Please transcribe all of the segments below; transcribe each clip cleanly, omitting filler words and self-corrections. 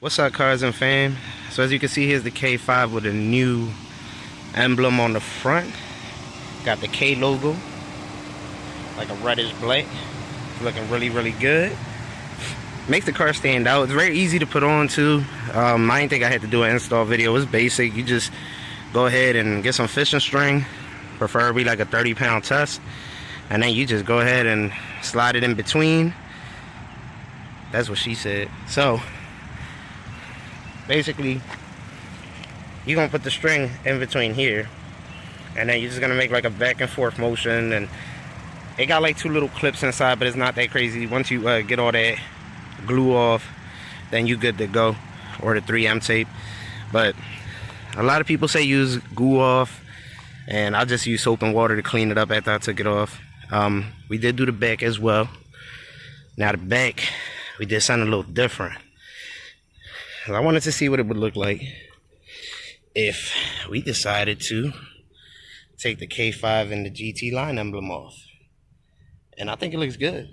What's up, cars and fam? So as you can see, here's the K5 with a new emblem on the front. Got the K logo, like a reddish black. It's looking really good. Makes the car stand out. It's very easy to put on too. I didn't think I had to do an install video. It's basic. You just go ahead and get some fishing string, preferably like a 30-pound test, and then you just go ahead and slide it in between. That's what she said. So basically, you're gonna put the string in between here, and then you're just gonna make like a back and forth motion. And it got like 2 little clips inside, but it's not that crazy. Once you get all that glue off, then you good to go, or the 3M tape. But a lot of people say use glue off, and I just use soap and water to clean it up after I took it off. We did do the back as well. Now the back, we did something a little different. I wanted to see what it would look like if we decided to take the K5 and the GT line emblem off. And I think it looks good.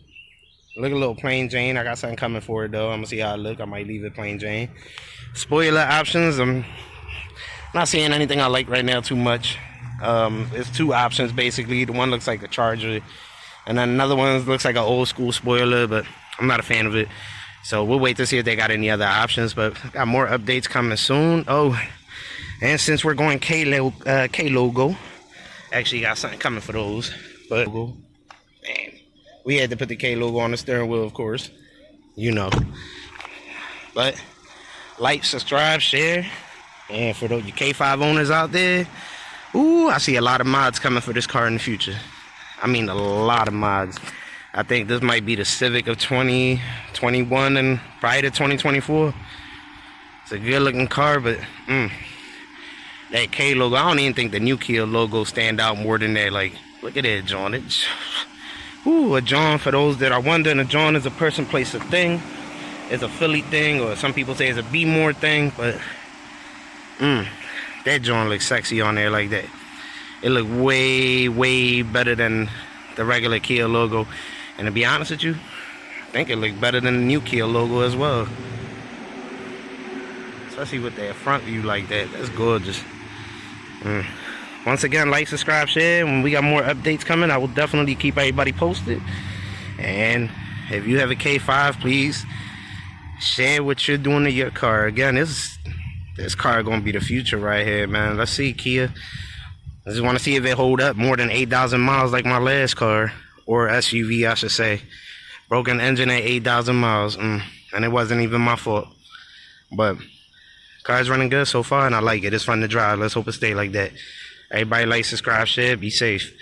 Look a little plain Jane. I got something coming for it though. I'm gonna see how it look. I might leave it plain Jane. Spoiler options, I'm not seeing anything I like right now too much. It's 2 options basically. The one looks like a Charger, and then another one looks like an old school spoiler, but I'm not a fan of it. So we'll wait to see if they got any other options, but got more updates coming soon. Oh, and since we're going K Logo, actually got something coming for those. But man, we had to put the K logo on the steering wheel, of course, you know. But like, subscribe, share, and for those you K5 owners out there, ooh, I see a lot of mods coming for this car in the future. I mean, a lot of mods. I think this might be the Civic of 2021 and probably the 2024. It's a good looking car, but that K logo, I don't even think the new K logo stand out more than that. Like, look at that John. It's, ooh, a John, for those that are wondering, a John is a person, place, a thing. It's a Philly thing, or some people say it's a Be More thing, but that John looks sexy on there like that. It looked way better than the regular Kia logo. And to be honest with you, I think it looked better than the new Kia logo as well. Especially with that front view like that. That's gorgeous. Once again, like, subscribe, share. When we got more updates coming, I will definitely keep everybody posted. And if you have a K5, please share what you're doing to your car. Again, this car gonna be the future right here, man. Let's see, Kia. I just want to see if it hold up more than 8,000 miles like my last car, or SUV I should say. Broken engine at 8,000 miles, and it wasn't even my fault. But car's running good so far, and I like it. It's fun to drive. Let's hope it stay like that. Everybody like, subscribe, share, be safe.